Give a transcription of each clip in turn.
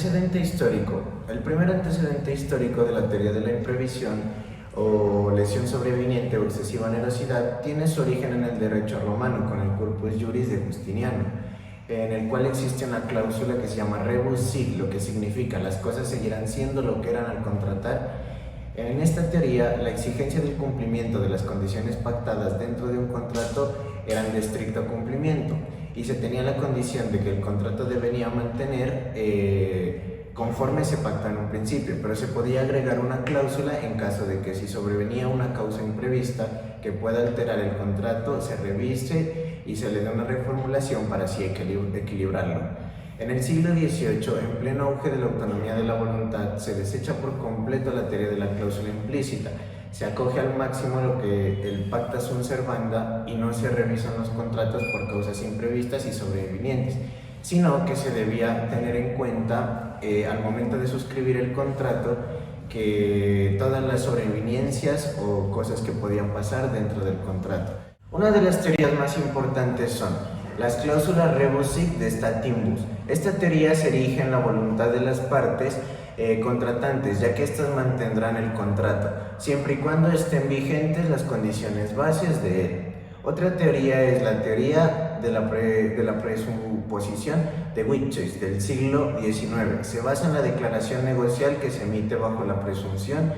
Antecedente histórico. El primer antecedente histórico de la teoría de la imprevisión o lesión sobreviniente o excesiva onerosidad tiene su origen en el derecho romano con el Corpus Juris de Justiniano, en el cual existe una cláusula que se llama rebus sic, lo que significa las cosas seguirán siendo lo que eran al contratar. En esta teoría, la exigencia del cumplimiento de las condiciones pactadas dentro de un contrato eran de estricto cumplimiento y se tenía la condición de que el contrato debía mantener conforme se pactó en un principio, pero se podía agregar una cláusula en caso de que si sobrevenía una causa imprevista que pueda alterar el contrato, se revise y se le dé una reformulación para así equilibrarlo. En el siglo XVIII, en pleno auge de la autonomía de la voluntad, se desecha por completo la teoría de la cláusula implícita. Se acoge al máximo lo que el pacta sunt servanda y no se revisan los contratos por causas imprevistas y sobrevinientes, sino que se debía tener en cuenta al momento de suscribir el contrato que todas las sobreviniencias o cosas que podían pasar dentro del contrato. Una de las teorías más importantes son las cláusulas rebus sic de statimbus. Esta teoría se erige en la voluntad de las partes contratantes, ya que éstas mantendrán el contrato, siempre y cuando estén vigentes las condiciones bases de él. Otra teoría es la teoría de la presuposición de Wittgenstein del siglo XIX. Se basa en la declaración negocial que se emite bajo la presunción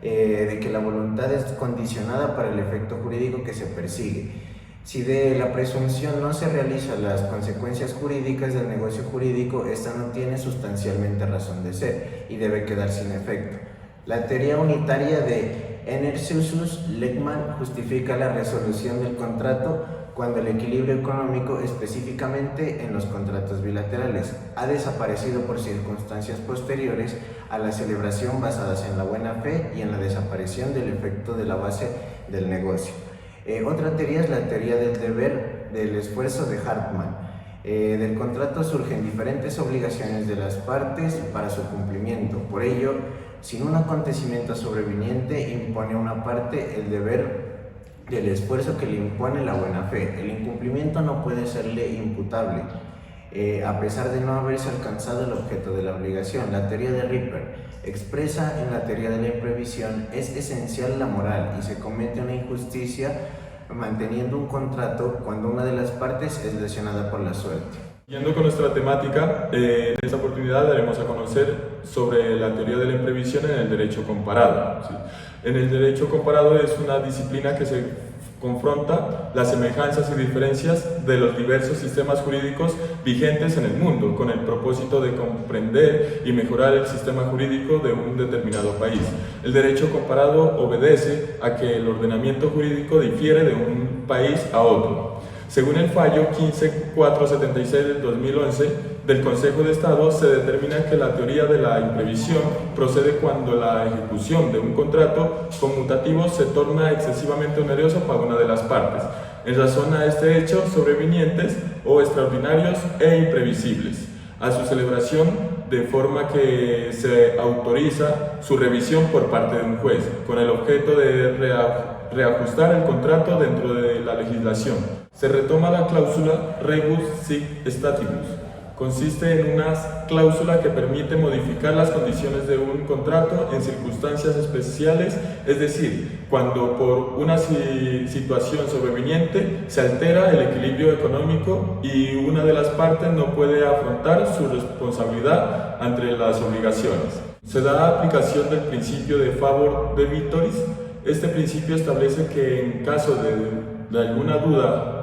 de que la voluntad es condicionada para el efecto jurídico que se persigue. Si de la presunción no se realizan las consecuencias jurídicas del negocio jurídico, esta no tiene sustancialmente razón de ser y debe quedar sin efecto. La teoría unitaria de Enerseusus-Lehmann justifica la resolución del contrato cuando el equilibrio económico, específicamente en los contratos bilaterales, ha desaparecido por circunstancias posteriores a la celebración basadas en la buena fe y en la desaparición del efecto de la base del negocio. Otra teoría es la teoría del deber del esfuerzo de Hartmann. Del contrato surgen diferentes obligaciones de las partes para su cumplimiento. Por ello, sin un acontecimiento sobreviniente, impone a una parte el deber del esfuerzo que le impone la buena fe. El incumplimiento no puede serle imputable, a pesar de no haberse alcanzado el objeto de la obligación. La teoría de Ripper expresa en la teoría de la imprevisión es esencial la moral y se comete una injusticia manteniendo un contrato cuando una de las partes es lesionada por la suerte. Siguiendo con nuestra temática, en esta oportunidad daremos a conocer sobre la teoría de la imprevisión en el derecho comparado. ¿Sí? En el derecho comparado es una disciplina que se confronta las semejanzas y diferencias de los diversos sistemas jurídicos vigentes en el mundo, con el propósito de comprender y mejorar el sistema jurídico de un determinado país. El derecho comparado obedece a que el ordenamiento jurídico difiere de un país a otro. Según el fallo 15476 del 2011 del Consejo de Estado, se determina que la teoría de la imprevisión procede cuando la ejecución de un contrato conmutativo se torna excesivamente oneroso para una de las partes, en razón a este hecho sobrevinientes o extraordinarios e imprevisibles, a su celebración, de forma que se autoriza su revisión por parte de un juez, con el objeto de reajustar el contrato dentro de la legislación. Se retoma la cláusula rebus sic statibus. Consiste en una cláusula que permite modificar las condiciones de un contrato en circunstancias especiales, es decir, cuando por una situación sobreviniente se altera el equilibrio económico y una de las partes no puede afrontar su responsabilidad ante las obligaciones. Se da aplicación del principio de favor debitoris. Este principio establece que en caso de alguna duda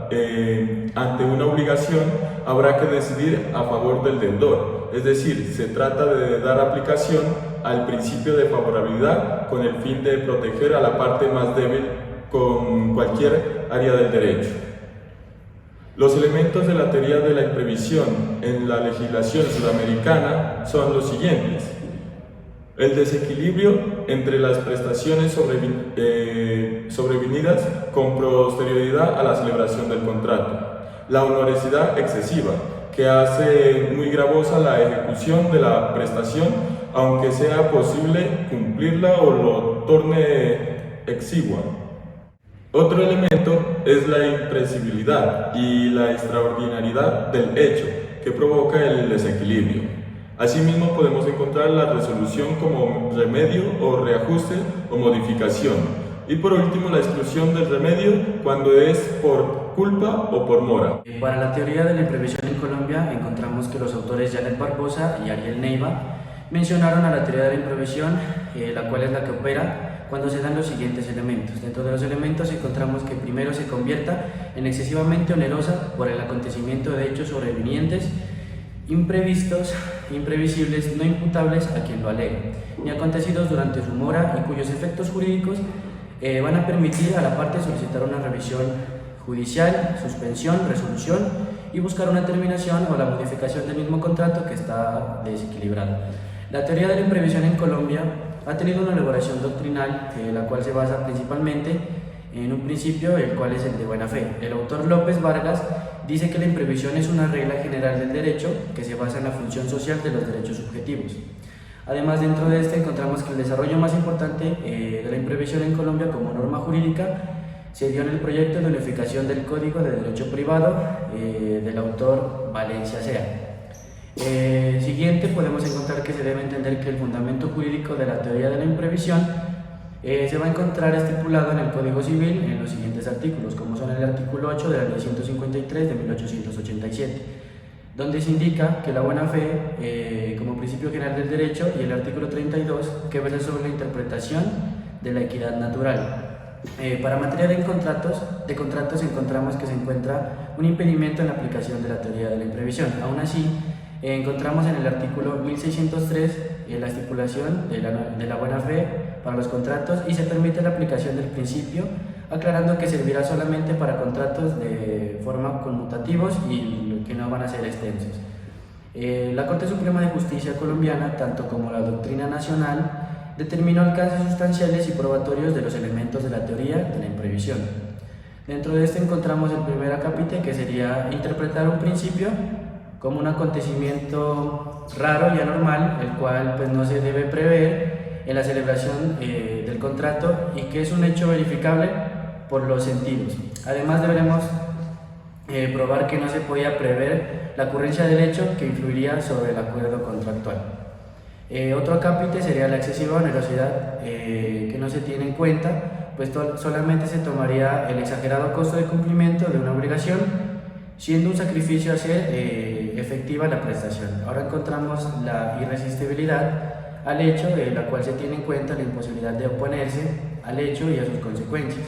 ante una obligación, habrá que decidir a favor del deudor, es decir, se trata de dar aplicación al principio de favorabilidad con el fin de proteger a la parte más débil con cualquier área del derecho. Los elementos de la teoría de la imprevisión en la legislación sudamericana son los siguientes: el desequilibrio entre las prestaciones sobrevenidas con posterioridad a la celebración del contrato, la onerosidad excesiva, que hace muy gravosa la ejecución de la prestación, aunque sea posible cumplirla o lo torne exigua. Otro elemento es la imprevisibilidad y la extraordinariedad del hecho, que provoca el desequilibrio. Asimismo, podemos encontrar la resolución como remedio o reajuste o modificación. Y por último, la exclusión del remedio cuando es por culpa o por mora. Para la teoría de la imprevisión en Colombia, encontramos que los autores Janet Barbosa y Ariel Neiva mencionaron a la teoría de la imprevisión, la cual es la que opera cuando se dan los siguientes elementos. Dentro de los elementos encontramos que primero se convierta en excesivamente onerosa por el acontecimiento de hechos sobrevenientes, imprevistos, imprevisibles, no imputables a quien lo alegue, ni acontecidos durante su mora y cuyos efectos jurídicos van a permitir a la parte solicitar una revisión judicial, suspensión, resolución y buscar una terminación o la modificación del mismo contrato que está desequilibrado. La teoría de la imprevisión en Colombia ha tenido una elaboración doctrinal, la cual se basa principalmente en un principio, el cual es el de buena fe. El autor López Vargas dice que la imprevisión es una regla general del derecho que se basa en la función social de los derechos subjetivos. Además, dentro de este encontramos que el desarrollo más importante de la imprevisión en Colombia como norma jurídica se dio en el proyecto de unificación del Código de Derecho Privado del autor Valencia Sea. Siguiente, podemos encontrar que se debe entender que el fundamento jurídico de la teoría de la imprevisión se va a encontrar estipulado en el Código Civil en los siguientes artículos, como son el artículo 8 de la Ley 153 de 1887, donde se indica que la buena fe como principio general del derecho, y el artículo 32 que versa sobre la interpretación de la equidad natural. Para materia de contratos encontramos que se encuentra un impedimento en la aplicación de la teoría de la imprevisión. Aún así, encontramos en el artículo 1603 la estipulación de la buena fe para los contratos y se permite la aplicación del principio, aclarando que servirá solamente para contratos de forma conmutativos y que no van a ser extensos. La Corte Suprema de Justicia colombiana, tanto como la doctrina nacional, determinó alcances sustanciales y probatorios de los elementos de la teoría de la imprevisión. Dentro de este encontramos el primer acápite, que sería interpretar un principio como un acontecimiento raro y anormal, el cual pues no se debe prever en la celebración del contrato y que es un hecho verificable por los sentidos. Además, deberemos probar que no se podía prever la ocurrencia del hecho que influiría sobre el acuerdo contractual. Otro acápite sería la excesiva onerosidad, que no se tiene en cuenta, pues solamente se tomaría el exagerado costo de cumplimiento de una obligación, siendo un sacrificio hacer efectiva la prestación. Ahora encontramos la irresistibilidad al hecho, de la cual se tiene en cuenta la imposibilidad de oponerse al hecho y a sus consecuencias.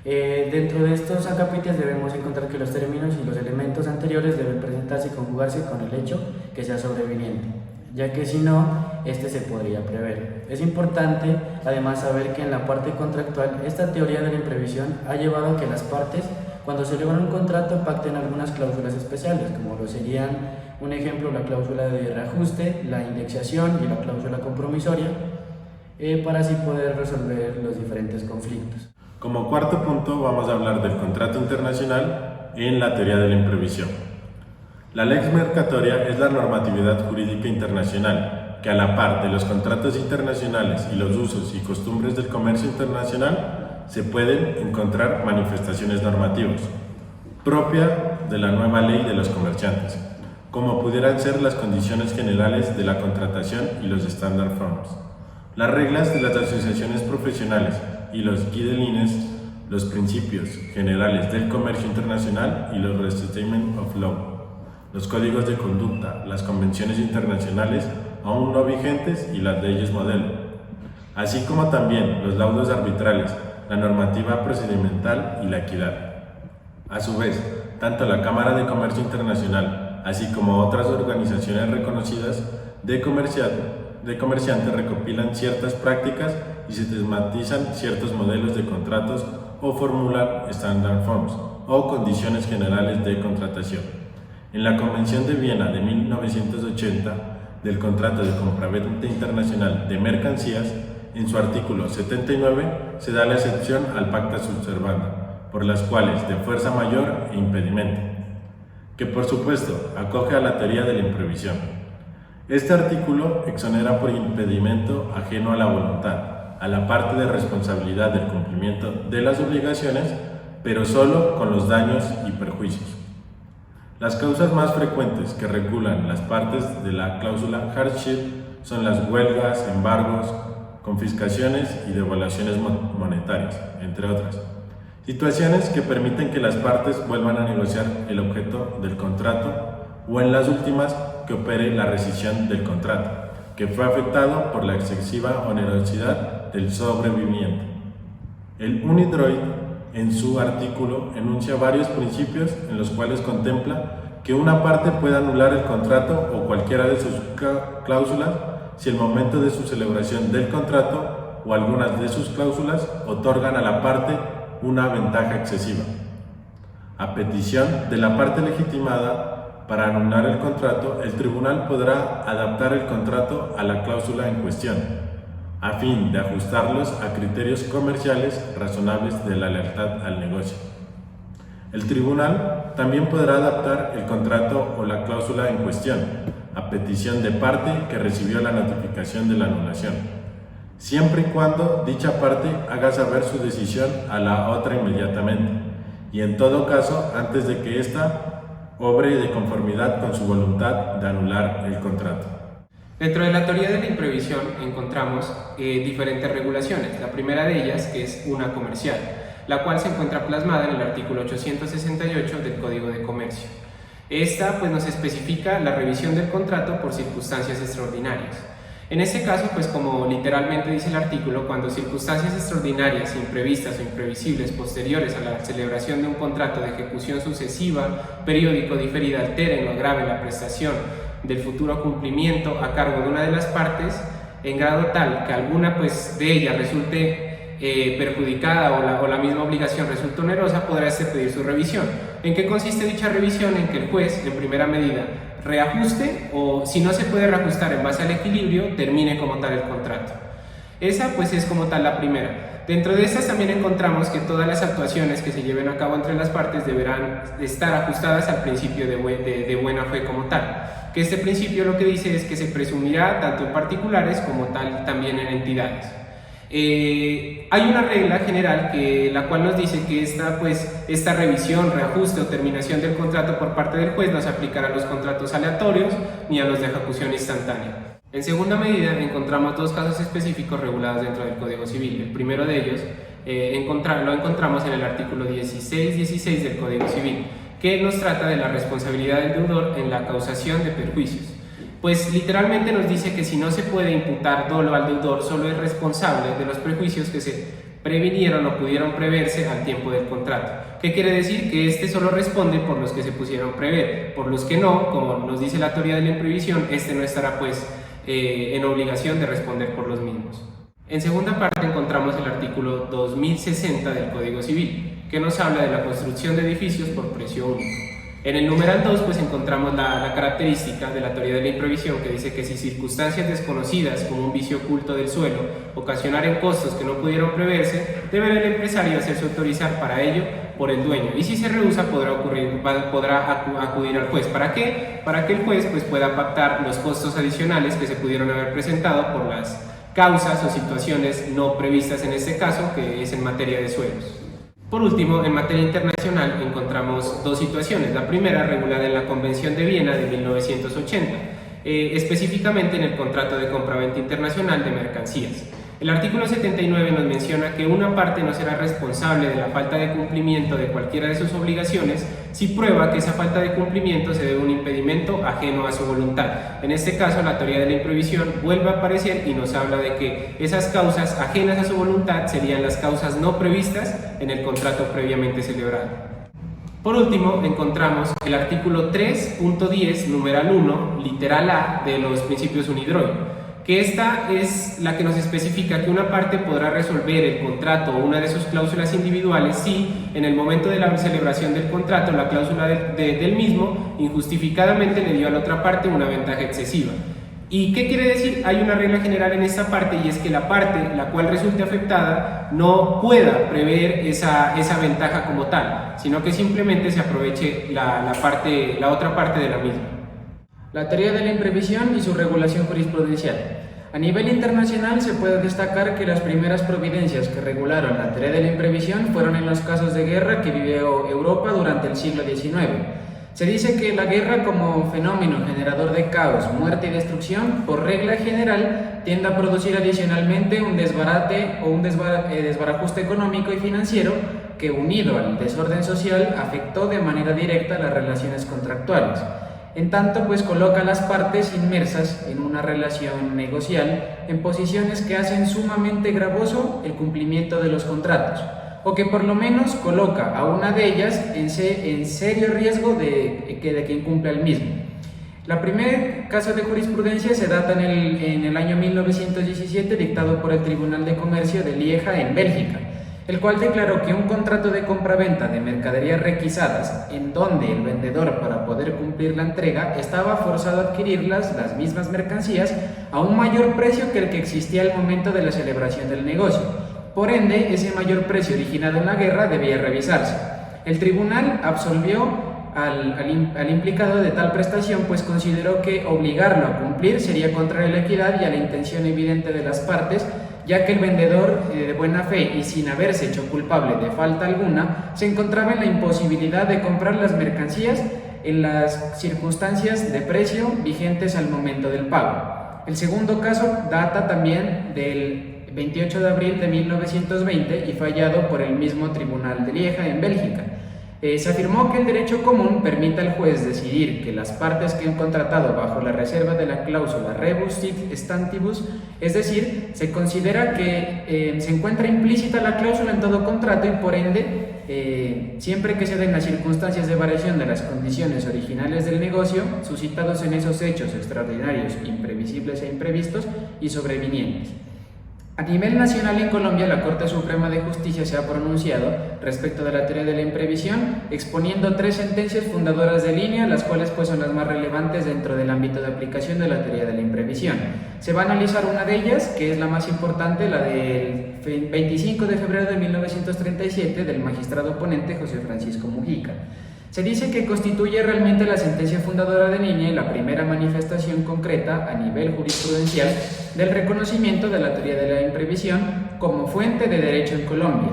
Dentro de estos acápites debemos encontrar que los términos y los elementos anteriores deben presentarse y conjugarse con el hecho que sea sobreviniente, ya que si no, este se podría prever. Es importante además saber que en la parte contractual esta teoría de la imprevisión ha llevado a que las partes, cuando se celebran un contrato, pacten algunas cláusulas especiales, como lo serían, un ejemplo, la cláusula de reajuste, la indexación y la cláusula compromisoria, para así poder resolver los diferentes conflictos. Como cuarto punto vamos a hablar del contrato internacional en la teoría de la imprevisión. La lex mercatoria es la normatividad jurídica internacional que, a la par de los contratos internacionales y los usos y costumbres del comercio internacional, se pueden encontrar manifestaciones normativas propia de la nueva ley de los comerciantes, como pudieran ser las condiciones generales de la contratación y los standard forms, las reglas de las asociaciones profesionales y los guidelines, los principios generales del comercio internacional y los Restatement of Law, los códigos de conducta, las convenciones internacionales aún no vigentes y las leyes modelo, así como también los laudos arbitrales, la normativa procedimental y la equidad. A su vez, tanto la Cámara de Comercio Internacional, así como otras organizaciones reconocidas de comerciantes recopilan ciertas prácticas y sistematizan ciertos modelos de contratos o formulan standard forms o condiciones generales de contratación. En la Convención de Viena de 1980 del Contrato de Compraventa Internacional de Mercancías, en su artículo 79 se da la excepción al pacta sub servanda, por las cuales de fuerza mayor e impedimento, que por supuesto acoge a la teoría de la imprevisión. Este artículo exonera por impedimento ajeno a la voluntad, a la parte de responsabilidad del cumplimiento de las obligaciones, pero solo con los daños y perjuicios. Las causas más frecuentes que regulan las partes de la cláusula hardship son las huelgas, embargos, confiscaciones y devaluaciones monetarias, entre otras. Situaciones que permiten que las partes vuelvan a negociar el objeto del contrato o en las últimas que opere la rescisión del contrato, que fue afectado por la excesiva onerosidad del sobreviviente. El UNIDROIT en su artículo enuncia varios principios en los cuales contempla que una parte puede anular el contrato o cualquiera de sus cláusulas si el momento de su celebración del contrato o algunas de sus cláusulas otorgan a la parte una ventaja excesiva. A petición de la parte legitimada para anular el contrato, el tribunal podrá adaptar el contrato a la cláusula en cuestión, a fin de ajustarlos a criterios comerciales razonables de la lealtad al negocio. El tribunal también podrá adaptar el contrato o la cláusula en cuestión, a petición de parte que recibió la notificación de la anulación, siempre y cuando dicha parte haga saber su decisión a la otra inmediatamente, y en todo caso antes de que ésta obre de conformidad con su voluntad de anular el contrato. Dentro de la teoría de la imprevisión encontramos diferentes regulaciones. La primera de ellas, que es una comercial, la cual se encuentra plasmada en el artículo 868 del Código de Comercio. Esta pues nos especifica la revisión del contrato por circunstancias extraordinarias. En este caso, pues como literalmente dice el artículo, cuando circunstancias extraordinarias, imprevistas o imprevisibles posteriores a la celebración de un contrato de ejecución sucesiva, periódico, diferida, alteren o agraven la prestación del futuro cumplimiento a cargo de una de las partes, en grado tal que alguna pues de ellas resulte perjudicada o la misma obligación resulta onerosa, podrá pedir su revisión. ¿En qué consiste dicha revisión? En que el juez, en primera medida, reajuste o, si no se puede reajustar en base al equilibrio, termine como tal el contrato. Esa pues es como tal la primera. Dentro de estas también encontramos que todas las actuaciones que se lleven a cabo entre las partes deberán estar ajustadas al principio de buena fe como tal. Que este principio lo que dice es que se presumirá tanto en particulares como tal también en entidades. Hay una regla general la cual nos dice que esta revisión, reajuste o terminación del contrato por parte del juez no se aplicará a los contratos aleatorios ni a los de ejecución instantánea. En segunda medida encontramos dos casos específicos regulados dentro del Código Civil. El primero de ellos lo encontramos en el artículo 16 del Código Civil, que nos trata de la responsabilidad del deudor en la causación de perjuicios. Pues literalmente nos dice que si no se puede imputar dolo al deudor, solo es responsable de los perjuicios que se previnieron o pudieron preverse al tiempo del contrato. ¿Qué quiere decir? Que este solo responde por los que se pusieron prever, por los que no, como nos dice la teoría de la imprevisión, este no estará pues en obligación de responder por los mismos. En segunda parte encontramos el artículo 2060 del Código Civil, que nos habla de la construcción de edificios por precio único. En el numeral 2 pues encontramos la característica de la teoría de la imprevisión, que dice que si circunstancias desconocidas como un vicio oculto del suelo ocasionaren costos que no pudieron preverse, deberá el empresario hacerse autorizar para ello por el dueño, y si se rehúsa podrá acudir al juez. ¿Para qué? Para que el juez pues pueda pactar los costos adicionales que se pudieron haber presentado por las causas o situaciones no previstas en este caso, que es en materia de suelos. Por último, en materia internacional encontramos dos situaciones. La primera, regulada en la Convención de Viena de 1980, específicamente en el contrato de compraventa internacional de mercancías. El artículo 79 nos menciona que una parte no será responsable de la falta de cumplimiento de cualquiera de sus obligaciones si prueba que esa falta de cumplimiento se debe a un impedimento ajeno a su voluntad. En este caso, la teoría de la imprevisión vuelve a aparecer y nos habla de que esas causas ajenas a su voluntad serían las causas no previstas en el contrato previamente celebrado. Por último, encontramos el artículo 3.10, numeral 1, literal A, de los principios UNIDROIT, que esta es la que nos especifica que una parte podrá resolver el contrato o una de sus cláusulas individuales si, en el momento de la celebración del contrato, la cláusula del mismo injustificadamente le dio a la otra parte una ventaja excesiva. ¿Y qué quiere decir? Hay una regla general en esta parte, y es que la parte la cual resulte afectada no pueda prever esa ventaja como tal, sino que simplemente se aproveche la otra parte de la misma. La teoría de la imprevisión y su regulación jurisprudencial. A nivel internacional se puede destacar que las primeras providencias que regularon la teoría de la imprevisión fueron en los casos de guerra que vivió Europa durante el siglo XIX. Se dice que la guerra como fenómeno generador de caos, muerte y destrucción, por regla general, tiende a producir adicionalmente un desbarate o un desbarajuste económico y financiero que, unido al desorden social, afectó de manera directa las relaciones contractuales. En tanto, pues coloca a las partes inmersas en una relación negocial en posiciones que hacen sumamente gravoso el cumplimiento de los contratos, o que por lo menos coloca a una de ellas en serio riesgo de que incumpla el mismo. La primer caso de jurisprudencia se data en el año 1917, dictado por el Tribunal de Comercio de Lieja en Bélgica, el cual declaró que un contrato de compraventa de mercaderías requisadas, en donde el vendedor, para poder cumplir la entrega, estaba forzado a adquirir las mismas mercancías a un mayor precio que el que existía al momento de la celebración del negocio. Por ende, ese mayor precio originado en la guerra debía revisarse. El tribunal absolvió al implicado de tal prestación, pues consideró que obligarlo a cumplir sería contrario a la equidad y a la intención evidente de las partes, ya que el vendedor, de buena fe y sin haberse hecho culpable de falta alguna, se encontraba en la imposibilidad de comprar las mercancías en las circunstancias de precio vigentes al momento del pago. El segundo caso data también del 28 de abril de 1920 y fue hallado por el mismo Tribunal de Lieja en Bélgica. Se afirmó que el derecho común permite al juez decidir que las partes que han contratado bajo la reserva de la cláusula rebus sic stantibus, es decir, se considera que se encuentra implícita la cláusula en todo contrato y por ende, siempre que se den las circunstancias de variación de las condiciones originales del negocio, suscitados en esos hechos extraordinarios, imprevisibles e imprevistos y sobrevinientes. A nivel nacional en Colombia, la Corte Suprema de Justicia se ha pronunciado respecto de la teoría de la imprevisión, exponiendo 3 sentencias fundadoras de línea, las cuales pues son las más relevantes dentro del ámbito de aplicación de la teoría de la imprevisión. Se va a analizar una de ellas, que es la más importante, la del 25 de febrero de 1937 del magistrado ponente José Francisco Mujica. Se dice que constituye realmente la sentencia fundadora de línea y la primera manifestación concreta a nivel jurisprudencial del reconocimiento de la teoría de la imprevisión como fuente de derecho en Colombia.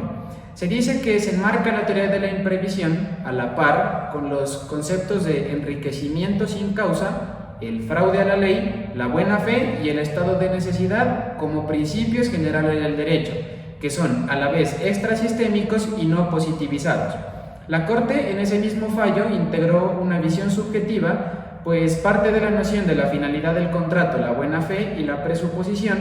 Se dice que se enmarca la teoría de la imprevisión a la par con los conceptos de enriquecimiento sin causa, el fraude a la ley, la buena fe y el estado de necesidad como principios generales del derecho, que son a la vez extrasistémicos y no positivizados. La Corte en ese mismo fallo integró una visión subjetiva, pues parte de la noción de la finalidad del contrato, la buena fe y la presuposición,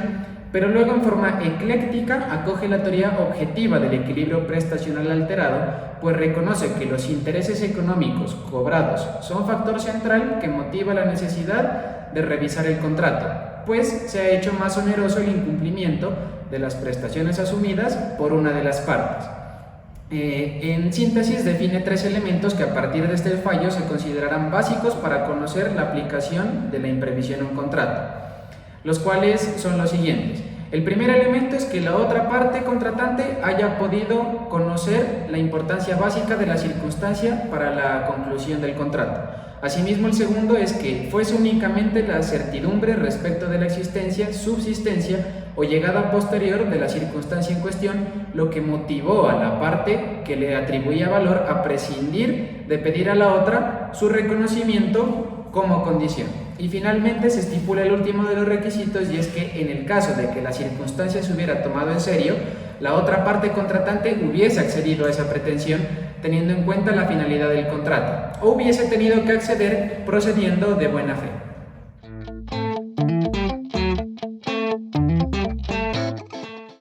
pero luego en forma ecléctica acoge la teoría objetiva del equilibrio prestacional alterado, pues reconoce que los intereses económicos cobrados son factor central que motiva la necesidad de revisar el contrato, pues se ha hecho más oneroso el incumplimiento de las prestaciones asumidas por una de las partes. En síntesis, define 3 elementos que a partir de este fallo se considerarán básicos para conocer la aplicación de la imprevisión en un contrato, los cuales son los siguientes. El primer elemento es que la otra parte contratante haya podido conocer la importancia básica de la circunstancia para la conclusión del contrato. Asimismo, el segundo es que fuese únicamente la certidumbre respecto de la existencia, subsistencia o llegada posterior de la circunstancia en cuestión lo que motivó a la parte que le atribuía valor a prescindir de pedir a la otra su reconocimiento como condición. Y finalmente se estipula el último de los requisitos, y es que en el caso de que la circunstancia se hubiera tomado en serio, la otra parte contratante hubiese accedido a esa pretensión teniendo en cuenta la finalidad del contrato, o hubiese tenido que acceder procediendo de buena fe.